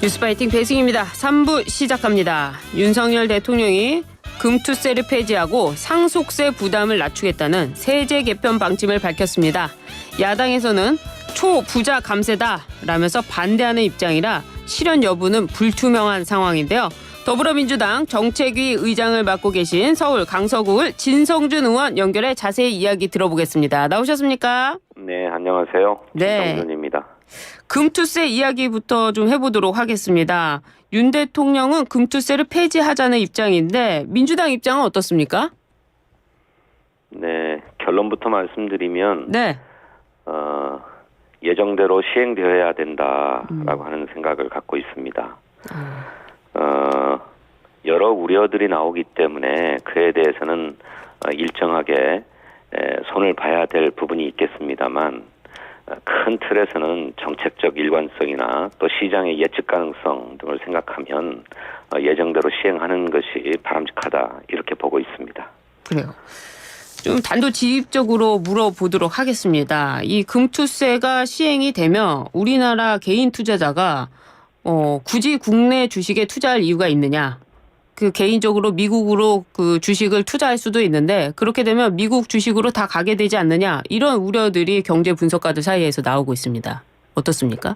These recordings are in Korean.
뉴스파이팅 배승입니다. 3부 시작합니다. 윤석열 대통령이 금투세를 폐지하고 상속세 부담을 낮추겠다는 세제 개편 방침을 밝혔습니다. 야당에서는 초부자 감세다라면서 반대하는 입장이라 실현 여부는 불투명한 상황인데요. 더불어민주당 정책위 의장을 맡고 계신 서울 강서구을 진성준 의원 연결해 자세히 이야기 들어보겠습니다. 나오셨습니까? 네, 안녕하세요. 네. 진성준입니다. 금투세 이야기부터 좀 해보도록 하겠습니다. 윤 대통령은 금투세를 폐지하자는 입장인데 민주당 입장은 어떻습니까? 네, 결론부터 말씀드리면 네. 예정대로 시행되어야 된다라고 하는 생각을 갖고 있습니다. 여러 우려들이 나오기 때문에 그에 대해서는 일정하게 손을 봐야 될 부분이 있겠습니다만 큰 틀에서는 정책적 일관성이나 또 시장의 예측 가능성 등을 생각하면 예정대로 시행하는 것이 바람직하다 이렇게 보고 있습니다. 그래요. 좀 단도직입적으로 물어보도록 하겠습니다. 이 금투세가 시행이 되면 우리나라 개인 투자자가 굳이 국내 주식에 투자할 이유가 있느냐? 그 개인적으로 미국으로 그 주식을 투자할 수도 있는데 그렇게 되면 미국 주식으로 다 가게 되지 않느냐? 이런 우려들이 경제 분석가들 사이에서 나오고 있습니다. 어떻습니까?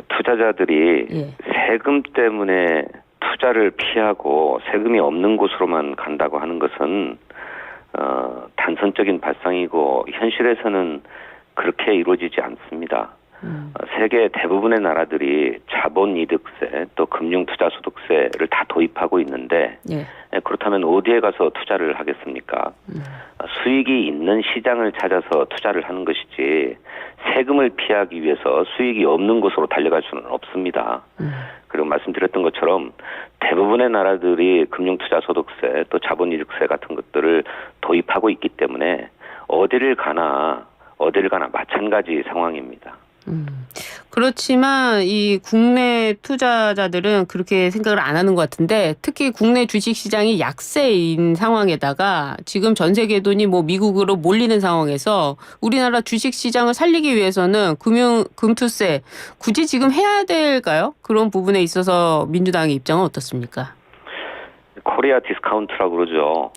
투자자들이 세금 때문에 투자를 피하고 세금이 없는 곳으로만 간다고 하는 것은 단선적인 발상이고 현실에서는 그렇게 이루어지지 않습니다. 세계 대부분의 나라들이 자본이득세 또 금융투자소득세를 다 도입하고 있는데 그렇다면 어디에 가서 투자를 하겠습니까? 수익이 있는 시장을 찾아서 투자를 하는 것이지 세금을 피하기 위해서 수익이 없는 곳으로 달려갈 수는 없습니다. 그리고 말씀드렸던 것처럼 대부분의 나라들이 금융투자소득세 또 자본이득세 같은 것들을 도입하고 있기 때문에 어디를 가나 마찬가지 상황입니다. 그렇지만 이 국내 투자자들은 그렇게 생각을 안 하는 것 같은데 특히 국내 주식시장이 약세인 상황에다가 지금 전 세계 돈이 미국으로 몰리는 상황에서 우리나라 주식시장을 살리기 위해서는 금투세 굳이 지금 해야 될까요? 그런 부분에 있어서 민주당의 입장은 어떻습니까? 코리아 디스카운트라고 그러죠.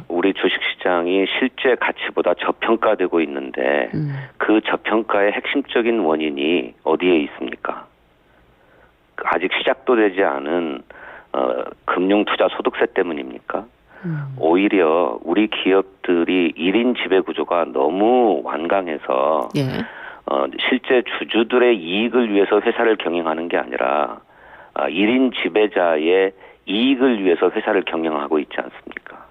우리 주식시장이 실제 가치보다 저평가되고 있는데 그 저평가의 핵심적인 원인이 어디에 있습니까? 아직 시작도 되지 않은 금융투자소득세 때문입니까? 오히려 우리 기업들이 1인 지배구조가 너무 완강해서 실제 주주들의 이익을 위해서 회사를 경영하는 게 아니라 1인 지배자의 이익을 위해서 회사를 경영하고 있지 않습니까?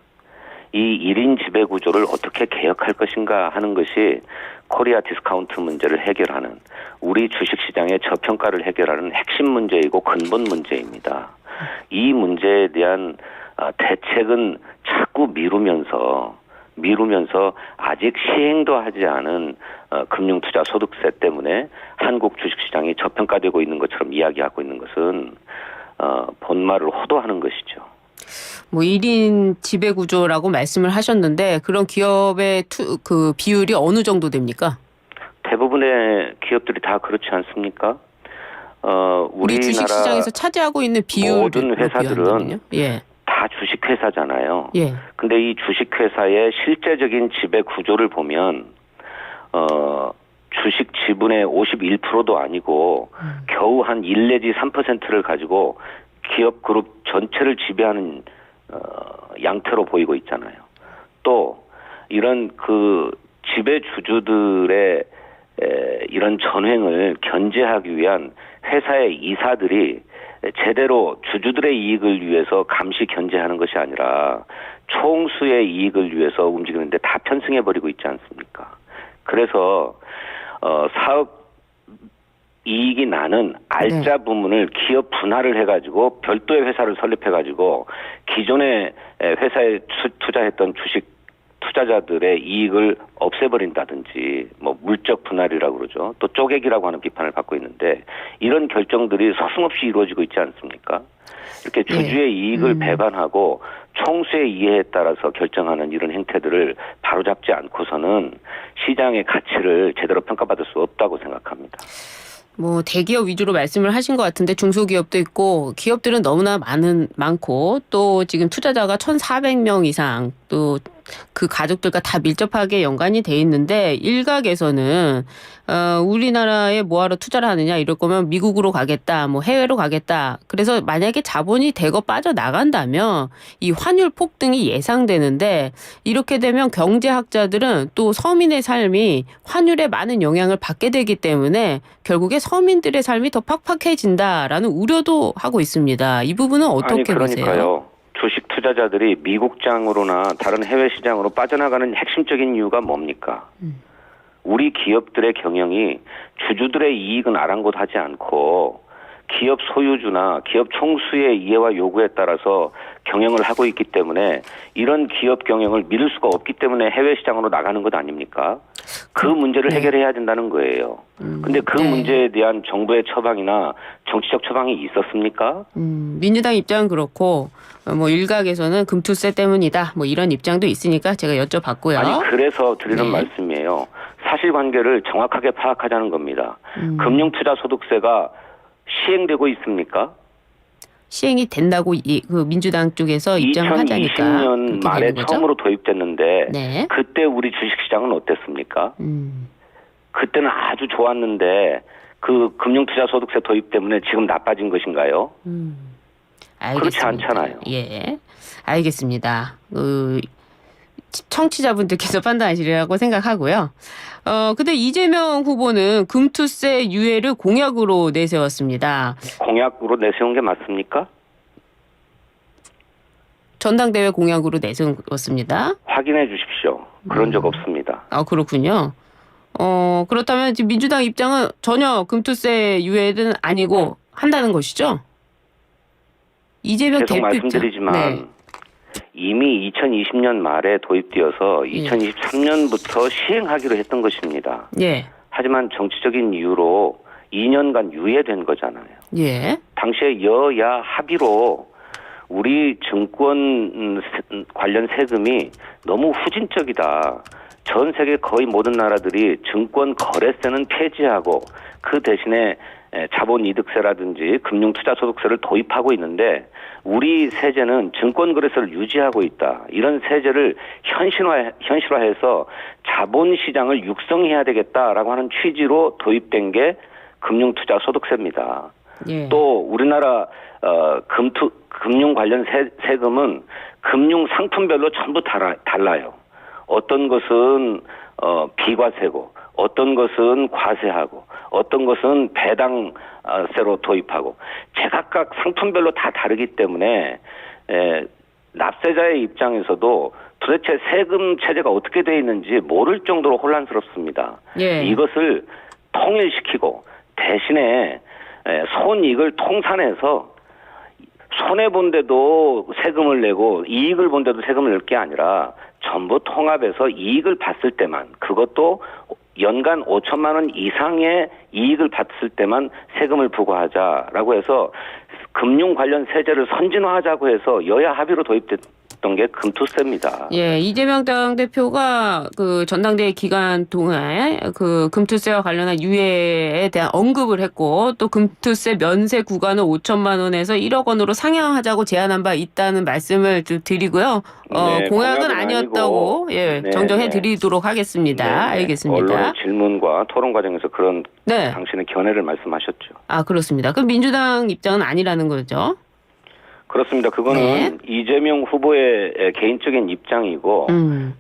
이 1인 지배 구조를 어떻게 개혁할 것인가 하는 것이 코리아 디스카운트 문제를 해결하는 우리 주식시장의 저평가를 해결하는 핵심 문제이고 근본 문제입니다. 이 문제에 대한 대책은 자꾸 미루면서 아직 시행도 하지 않은 금융투자소득세 때문에 한국 주식시장이 저평가되고 있는 것처럼 이야기하고 있는 것은 본말을 호도하는 것이죠. 1인 지배구조라고 말씀을 하셨는데 그런 기업의 그 비율이 어느 정도 됩니까? 대부분의 기업들이 다 그렇지 않습니까? 우리 주식시장에서 차지하고 있는 비율 모든 회사들은 다 주식회사잖아요. 근데 이 주식회사의 실제적인 지배구조를 보면 주식 지분의 51%도 아니고 겨우 한 1 내지 3%를 가지고 기업 그룹 전체를 지배하는 양태로 보이고 있잖아요. 또 이런 그 지배주주들의 이런 전횡을 견제하기 위한 회사의 이사들이 제대로 주주들의 이익을 위해서 감시 견제하는 것이 아니라 총수의 이익을 위해서 움직이는데 다 편승해버리고 있지 않습니까? 그래서 사업 이익이 나는 알짜 부문을 기업 분할을 해가지고 별도의 회사를 설립해가지고 기존의 회사에 투자했던 주식 투자자들의 이익을 없애버린다든지 물적 분할이라고 그러죠. 또 쪼개기라고 하는 비판을 받고 있는데 이런 결정들이 서슴없이 이루어지고 있지 않습니까? 이렇게 주주의 이익을 배반하고 총수의 이해에 따라서 결정하는 이런 행태들을 바로잡지 않고서는 시장의 가치를 제대로 평가받을 수 없다고 생각합니다. 뭐 대기업 위주로 말씀을 하신 것 같은데 중소기업도 있고 기업들은 너무나 많고 또 지금 투자자가 1,400명 이상 또 그 가족들과 다 밀접하게 연관이 돼 있는데 일각에서는 우리나라에 뭐하러 투자를 하느냐 이럴 거면 미국으로 가겠다 뭐 해외로 가겠다. 그래서 만약에 자본이 대거 빠져나간다면 이 환율 폭등이 예상되는데 이렇게 되면 경제학자들은 또 서민의 삶이 환율에 많은 영향을 받게 되기 때문에 결국에 서민들의 삶이 더 팍팍해진다라는 우려도 하고 있습니다. 이 부분은 어떻게 보세요? 그러니까요. 주식 투자자들이 미국장으로나 다른 해외 시장으로 빠져나가는 핵심적인 이유가 뭡니까? 우리 기업들의 경영이 주주들의 이익은 아랑곳하지 않고 기업 소유주나 기업 총수의 이해와 요구에 따라서 경영을 하고 있기 때문에 이런 기업 경영을 믿을 수가 없기 때문에 해외 시장으로 나가는 것 아닙니까? 그 문제를 해결해야 된다는 거예요. 근데 그 문제에 대한 정부의 처방이나 정치적 처방이 있었습니까? 민주당 입장은 그렇고 뭐 일각에서는 금투세 때문이다 뭐 이런 입장도 있으니까 제가 여쭤봤고요. 아니 그래서 드리는 말씀이에요. 사실관계를 정확하게 파악하자는 겁니다. 금융투자소득세가 시행되고 있습니까? 시행이 된다고 그 민주당 쪽에서 입장을 하자니까 2020년 말에 처음으로 도입됐는데 네. 그때 우리 주식시장은 어땠습니까? 그때는 아주 좋았는데 그 금융투자소득세 도입 때문에 지금 나빠진 것인가요? 알겠습니다. 그렇지 않잖아요. 예, 알겠습니다. 청취자분들께서 판단하시리라고 생각하고요. 근데 이재명 후보는 금투세 유예를 공약으로 내세웠습니다. 공약으로 내세운 게 맞습니까? 전당대회 공약으로 내세웠습니다. 확인해 주십시오. 그런 적 없습니다. 아, 그렇군요. 그렇다면 지금 민주당 입장은 전혀 금투세 유예는 아니고 한다는 것이죠? 이재명 계속 대표 말씀드리지만 네. 이미 2020년 말에 도입되어서 2023년부터 시행하기로 했던 것입니다. 예. 하지만 정치적인 이유로 2년간 유예된 거잖아요. 예. 당시에 여야 합의로 우리 증권 관련 세금이 너무 후진적이다. 전 세계 거의 모든 나라들이 증권 거래세는 폐지하고 그 대신에 자본이득세라든지 금융투자소득세를 도입하고 있는데 우리 세제는 증권거래세를 유지하고 있다. 이런 세제를 현실화해서 자본시장을 육성해야 되겠다라고 하는 취지로 도입된 게 금융투자소득세입니다. 예. 또 우리나라 금융 관련 세금은 금융 상품별로 전부 달라요. 어떤 것은 비과세고 어떤 것은 과세하고 어떤 것은 배당세로 도입하고 제각각 상품별로 다 다르기 때문에 납세자의 입장에서도 도대체 세금 체제가 어떻게 되어 있는지 모를 정도로 혼란스럽습니다. 예. 이것을 통일시키고 대신에 손익을 통산해서 손해본 데도 세금을 내고 이익을 본 데도 세금을 낼 게 아니라 전부 통합해서 이익을 봤을 때만 그것도 연간 5천만 원 이상의 이익을 봤을 때만 세금을 부과하자라고 해서 금융 관련 세제를 선진화하자고 해서 여야 합의로 도입됐던 게 금투세입니다. 예, 이재명 당대표가 그 전당대회 기간 동안 그 금투세와 관련한 유예에 대한 언급을 했고 또 금투세 면세 구간을 5천만 원에서 1억 원으로 상향하자고 제안한 바 있다는 말씀을 좀 드리고요. 네, 공약은 아니었다고 예, 정정해 드리도록 하겠습니다. 네, 알겠습니다. 언론의 질문과 토론 과정에서 그런 네. 당신의 견해를 말씀하셨죠. 아, 그렇습니다. 그럼 민주당 입장은 아니라는 거죠? 그렇습니다. 그거는 네. 이재명 후보의 개인적인 입장이고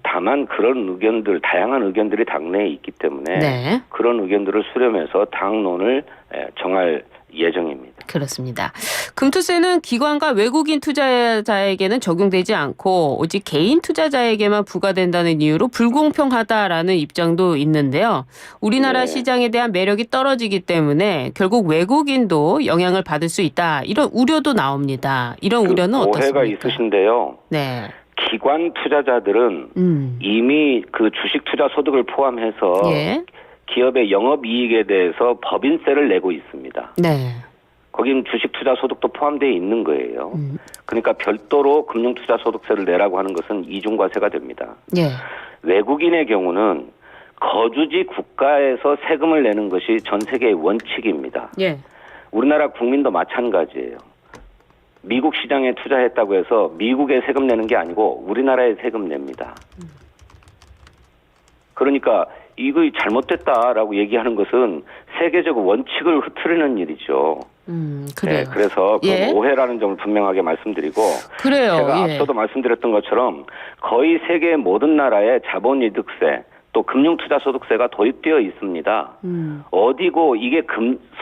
다만 그런 의견들, 다양한 의견들이 당내에 있기 때문에 네. 그런 의견들을 수렴해서 당론을 정할 예정입니다. 그렇습니다. 금투세는 기관과 외국인 투자자에게는 적용되지 않고 오직 개인 투자자에게만 부과된다는 이유로 불공평하다라는 입장도 있는데요. 우리나라 시장에 대한 매력이 떨어지기 때문에 결국 외국인도 영향을 받을 수 있다. 이런 우려도 나옵니다. 이런 우려는 어떻습니까? 오해가 있으신데요. 네. 기관 투자자들은 이미 그 주식 투자 소득을 포함해서 예. 기업의 영업이익에 대해서 법인세를 내고 있습니다. 네. 거긴 주식투자소득도 포함되어 있는 거예요. 그러니까 별도로 금융투자소득세를 내라고 하는 것은 이중과세가 됩니다. 예. 외국인의 경우는 거주지 국가에서 세금을 내는 것이 전 세계의 원칙입니다. 예. 우리나라 국민도 마찬가지예요. 미국 시장에 투자했다고 해서 미국에 세금 내는 게 아니고 우리나라에 세금 냅니다. 그러니까 이거 잘못됐다라고 얘기하는 것은 세계적 원칙을 흐트리는 일이죠. 그래요. 네, 그래서 그 예. 오해라는 점을 분명하게 말씀드리고 그래요. 제가 예. 앞서도 말씀드렸던 것처럼 거의 세계 모든 나라에 자본이득세 또 금융투자소득세가 도입되어 있습니다. 어디고 이게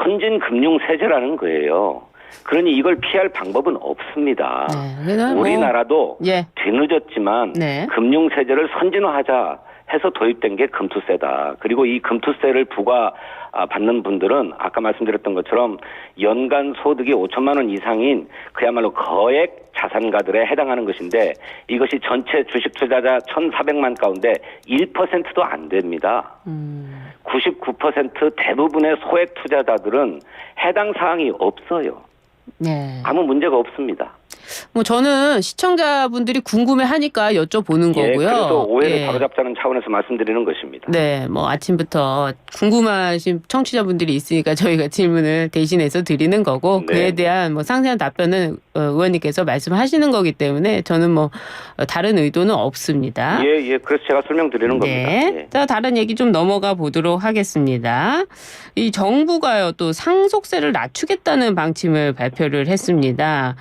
선진 금융세제라는 거예요. 그러니 이걸 피할 방법은 없습니다. 네, 뭐, 우리나라도 예. 뒤늦었지만 네. 금융세제를 선진화하자 해서 도입된 게 금투세다. 그리고 이 금투세를 부과받는 분들은 아까 말씀드렸던 것처럼 연간 소득이 5천만 원 이상인 그야말로 거액 자산가들에 해당하는 것인데 이것이 전체 주식 투자자 1,400만 가운데 1%도 안 됩니다. 99% 대부분의 소액 투자자들은 해당 사항이 없어요. 네. 아무 문제가 없습니다. 뭐 저는 시청자분들이 궁금해하니까 여쭤보는 예, 거고요. 그래서 오해를 예. 바로잡자는 차원에서 말씀드리는 것입니다. 네, 뭐 아침부터 궁금하신 청취자분들이 있으니까 저희가 질문을 대신해서 드리는 거고 네. 그에 대한 뭐 상세한 답변은 의원님께서 말씀하시는 거기 때문에 저는 뭐 다른 의도는 없습니다. 예, 그래서 제가 설명드리는 네. 겁니다. 예. 자, 다른 얘기 좀 넘어가 보도록 하겠습니다. 이 정부가요, 또 상속세를 낮추겠다는 방침을 발표를 했습니다.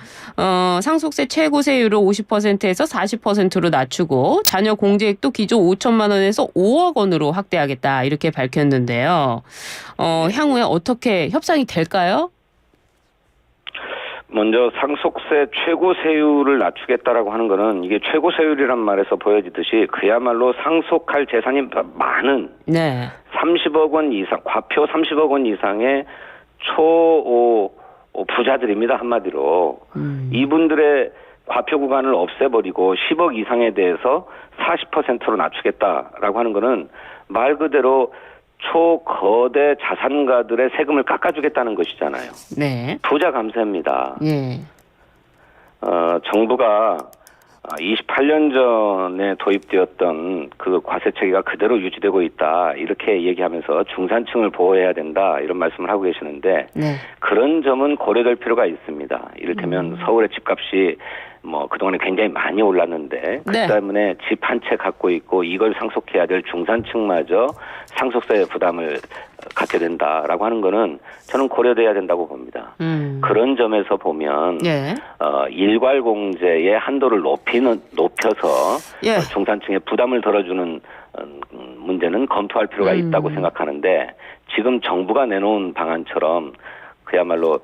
상속세 최고세율을 50%에서 40%로 낮추고 자녀 공제액도 기존 5천만 원에서 5억 원으로 확대하겠다 이렇게 밝혔는데요. 향후에 어떻게 협상이 될까요? 먼저 상속세 최고세율을 낮추겠다라고 하는 거는 이게 최고세율이란 말에서 보여지듯이 그야말로 상속할 재산이 많은 네. 30억 원 이상, 과표 30억 원 이상의 부자들입니다. 한마디로. 이분들의 과표 구간을 없애버리고 10억 이상에 대해서 40%로 낮추겠다라고 하는 거는 말 그대로 초거대 자산가들의 세금을 깎아주겠다는 것이잖아요. 네. 부자 감세입니다. 예. 정부가 28년 전에 도입되었던 그 과세 체계가 그대로 유지되고 있다. 이렇게 얘기하면서 중산층을 보호해야 된다. 이런 말씀을 하고 계시는데 네. 그런 점은 고려될 필요가 있습니다. 이를테면 서울의 집값이 뭐 그동안에 굉장히 많이 올랐는데 그 네. 때문에 집 한 채 갖고 있고 이걸 상속해야 될 중산층마저 상속세 부담을 갖게 된다라고 하는 거는 저는 고려돼야 된다고 봅니다. 그런 점에서 보면 예. 일괄공제의 한도를 높여서 예. 중산층의 부담을 덜어주는 문제는 검토할 필요가 있다고 생각하는데 지금 정부가 내놓은 방안처럼 그야말로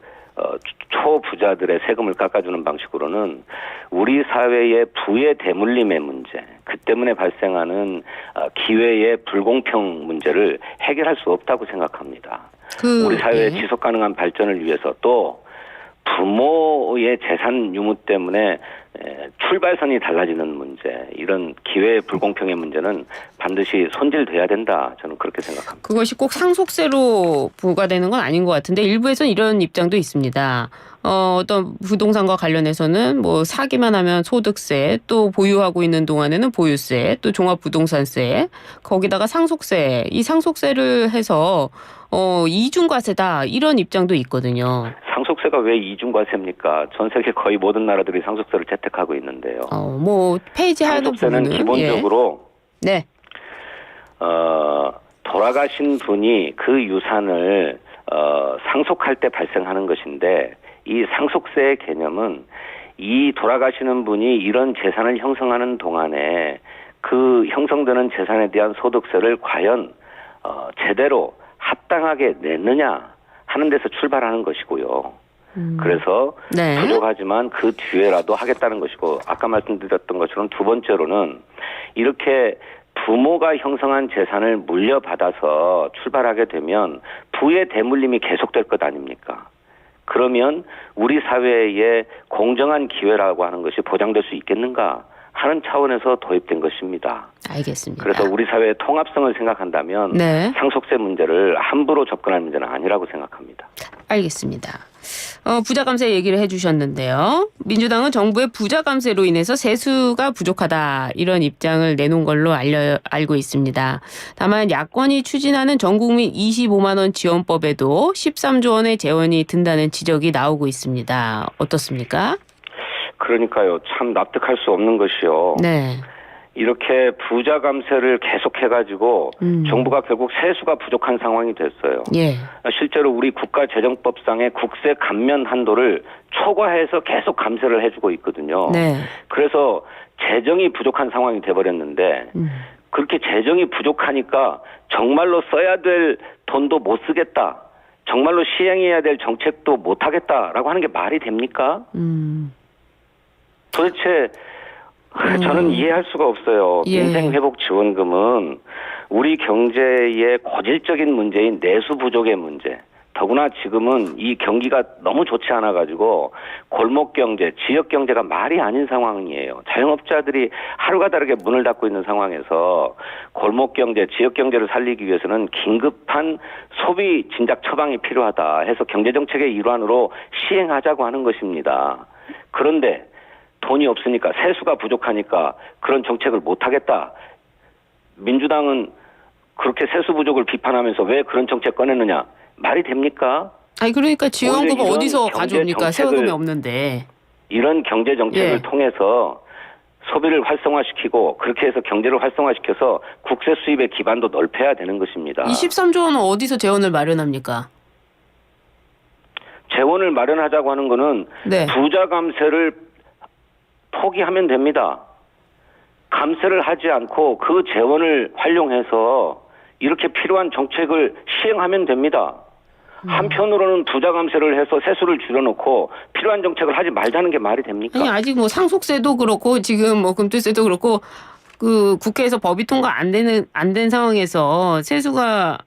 초부자들의 세금을 깎아주는 방식으로는 우리 사회의 부의 대물림의 문제, 그 때문에 발생하는 기회의 불공평 문제를 해결할 수 없다고 생각합니다. 우리 사회의 예. 지속 가능한 발전을 위해서 또 부모의 재산 유무 때문에 출발선이 달라지는 문제, 이런 기회의 불공평의 문제는 반드시 손질돼야 된다. 저는 그렇게 생각합니다. 그것이 꼭 상속세로 부과되는 건 아닌 것 같은데 일부에서는 이런 입장도 있습니다. 어떤 부동산과 관련해서는 뭐 사기만 하면 소득세, 또 보유하고 있는 동안에는 보유세, 또 종합부동산세, 거기다가 상속세, 이 상속세를 해서 이중과세다 이런 입장도 있거든요. 상속세가 왜 이중과세입니까? 전 세계 거의 모든 나라들이 상속세를 채택하고 있는데요. 뭐 폐지하는 상속세는 부분은 기본적으로 네. 돌아가신 분이 그 유산을 상속할 때 발생하는 것인데 이 상속세의 개념은 이 돌아가시는 분이 이런 재산을 형성하는 동안에 그 형성되는 재산에 대한 소득세를 과연 제대로 합당하게 냈느냐 하는 데서 출발하는 것이고요. 그래서 네. 부족하지만 그 뒤에라도 하겠다는 것이고 아까 말씀드렸던 것처럼 두 번째로는 이렇게 부모가 형성한 재산을 물려받아서 출발하게 되면 부의 대물림이 계속될 것 아닙니까? 그러면 우리 사회의 공정한 기회라고 하는 것이 보장될 수 있겠는가 하는 차원에서 도입된 것입니다. 알겠습니다. 그래서 우리 사회의 통합성을 생각한다면 네. 상속세 문제를 함부로 접근할 문제는 아니라고 생각합니다. 알겠습니다. 부자 감세 얘기를 해주셨는데요. 민주당은 정부의 부자 감세로 인해서 세수가 부족하다 이런 입장을 내놓은 걸로 알고 있습니다. 다만 야권이 추진하는 전국민 25만 원 지원법에도 13조 원의 재원이 든다는 지적이 나오고 있습니다. 어떻습니까? 그러니까요. 참 납득할 수 없는 것이요. 네. 이렇게 부자 감세를 계속해가지고 정부가 결국 세수가 부족한 상황이 됐어요. 예. 실제로 우리 국가재정법상의 국세 감면 한도를 초과해서 계속 감세를 해주고 있거든요. 네. 그래서 재정이 부족한 상황이 돼버렸는데 그렇게 재정이 부족하니까 정말로 써야 될 돈도 못 쓰겠다. 정말로 시행해야 될 정책도 못 하겠다라고 하는 게 말이 됩니까? 도대체 저는 이해할 수가 없어요. 예. 민생회복지원금은 우리 경제의 고질적인 문제인 내수 부족의 문제. 더구나 지금은 이 경기가 너무 좋지 않아 가지고 골목 경제, 지역 경제가 말이 아닌 상황이에요. 자영업자들이 하루가 다르게 문을 닫고 있는 상황에서 골목 경제, 지역 경제를 살리기 위해서는 긴급한 소비 진작 처방이 필요하다 해서 경제 정책의 일환으로 시행하자고 하는 것입니다. 그런데 돈이 없으니까 세수가 부족하니까 그런 정책을 못하겠다. 민주당은 그렇게 세수 부족을 비판하면서 왜 그런 정책 꺼냈느냐. 말이 됩니까? 아니 그러니까 지원금을 어디서 경제 가져옵니까? 정책을- 세금이 없는데. 이런 경제 정책을 예. 통해서 소비를 활성화시키고 그렇게 해서 경제를 활성화시켜서 국세 수입의 기반도 넓혀야 되는 것입니다. 23조 원은 어디서 재원을 마련합니까? 재원을 마련하자고 하는 거는 네. 부자 감세를 포기하면 됩니다. 감세를 하지 않고 그 재원을 활용해서 이렇게 필요한 정책을 시행하면 됩니다. 한편으로는 부자 감세를 해서 세수를 줄여놓고 필요한 정책을 하지 말자는 게 말이 됩니까? 아니 아직 뭐 상속세도 그렇고 지금 뭐 금투세도 그렇고 그 국회에서 법이 통과 안 된 상황에서 세수가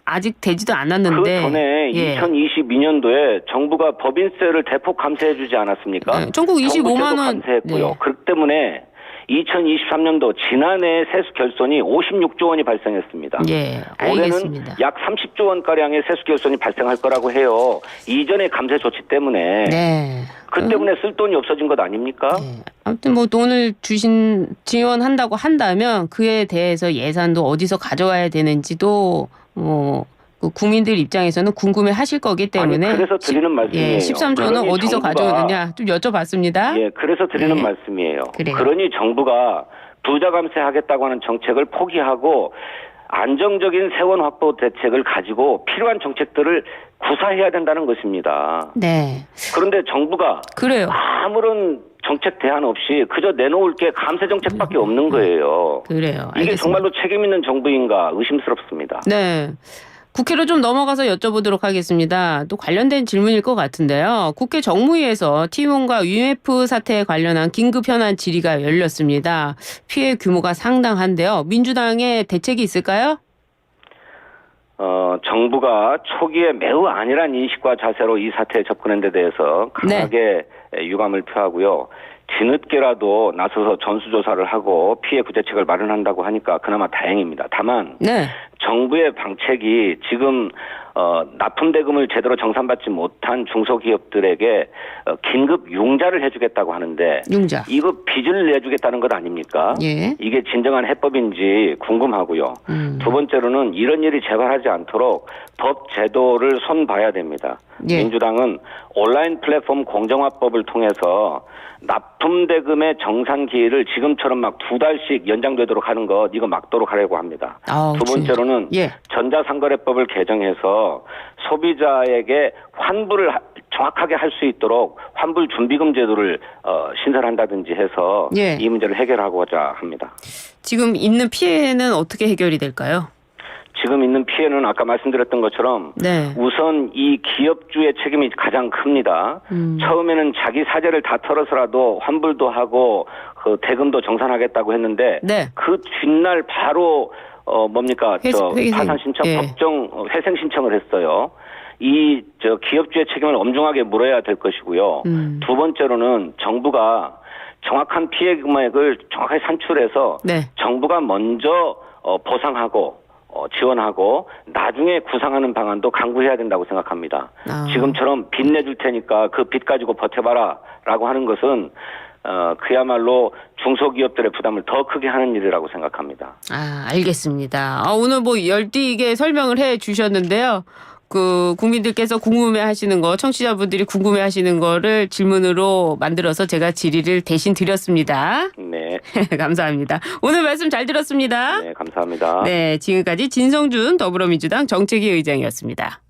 아직 되지도 않았는데. 그 전에 예. 2022년도에 정부가 법인세를 대폭 감세해주지 않았습니까? 네, 전국 25만 원. 감세했고요. 네. 그렇기 때문에 2023년도 지난해 세수 결손이 56조 원이 발생했습니다. 예, 올해는 알겠습니다. 약 30조 원가량의 세수 결손이 발생할 거라고 해요. 이전의 감세 조치 때문에. 네. 그 때문에 쓸 돈이 없어진 것 아닙니까? 네. 아무튼 뭐 돈을 지원한다고 한다면 그에 대해서 예산도 어디서 가져와야 되는지도 그 국민들 입장에서는 궁금해하실 거기 때문에. 아니, 그래서 드리는 말씀이에요. 13조는 그러니 어디서 가져오느냐 좀 여쭤봤습니다. 예, 그래서 드리는 예. 말씀이에요. 그래요. 그러니 정부가 부자 감세하겠다고 하는 정책을 포기하고 안정적인 세원 확보 대책을 가지고 필요한 정책들을 구사해야 된다는 것입니다. 네. 그런데 정부가 그래요. 아무런 정책 대안 없이 그저 내놓을 게 감세 정책밖에 없는 거예요. 그래요. 이게 알겠습니다. 정말로 책임 있는 정부인가 의심스럽습니다. 네. 국회로 좀 넘어가서 여쭤보도록 하겠습니다. 또 관련된 질문일 것 같은데요. 국회 정무위에서 티몬과 위메프 사태에 관련한 긴급 현안 질의가 열렸습니다. 피해 규모가 상당한데요. 민주당의 대책이 있을까요? 정부가 초기에 매우 안일한 인식과 자세로 이 사태에 접근한 데 대해서 강하게 유감을 표하고요. 뒤늦게라도 나서서 전수조사를 하고 피해 구제책을 마련한다고 하니까 그나마 다행입니다. 다만 네. 정부의 방책이 지금 납품대금을 제대로 정산받지 못한 중소기업들에게 긴급 융자를 해주겠다고 하는데 융자. 이거 빚을 내주겠다는 것 아닙니까? 예. 이게 진정한 해법인지 궁금하고요. 두 번째로는 이런 일이 재발하지 않도록 법 제도를 손봐야 됩니다. 예. 민주당은 온라인 플랫폼 공정화법을 통해서 납품대금의 정산 기일을 지금처럼 막 2달씩 연장되도록 하는 것 이거 막도록 하려고 합니다. 두 번째로는 예. 전자상거래법을 개정해서 소비자에게 환불을 정확하게 할 수 있도록 환불 준비금 제도를 신설한다든지 해서 예. 이 문제를 해결하고자 합니다. 지금 있는 피해는 어떻게 해결이 될까요? 지금 있는 피해는 아까 말씀드렸던 것처럼 네. 우선 이 기업주의 책임이 가장 큽니다. 처음에는 자기 사재를 다 털어서라도 환불도 하고 그 대금도 정산하겠다고 했는데 네. 그 뒷날 바로 파산 신청, 예. 법정 회생 신청을 했어요. 이 기업주의 책임을 엄중하게 물어야 될 것이고요. 두 번째로는 정부가 정확한 피해 금액을 정확하게 산출해서 네. 정부가 먼저 보상하고 지원하고 나중에 구상하는 방안도 강구해야 된다고 생각합니다. 아. 지금처럼 빚 내줄 테니까 그 빚 가지고 버텨봐라라고 하는 것은 그야말로 중소기업들의 부담을 더 크게 하는 일이라고 생각합니다. 아, 알겠습니다. 오늘 뭐 열띠게 설명을 해 주셨는데요. 그 국민들께서 궁금해하시는 거, 청취자분들이 궁금해하시는 거를 질문으로 만들어서 제가 질의를 대신 드렸습니다. 네, 감사합니다. 오늘 말씀 잘 들었습니다. 네, 감사합니다. 네, 지금까지 진성준 더불어민주당 정책위 의장이었습니다.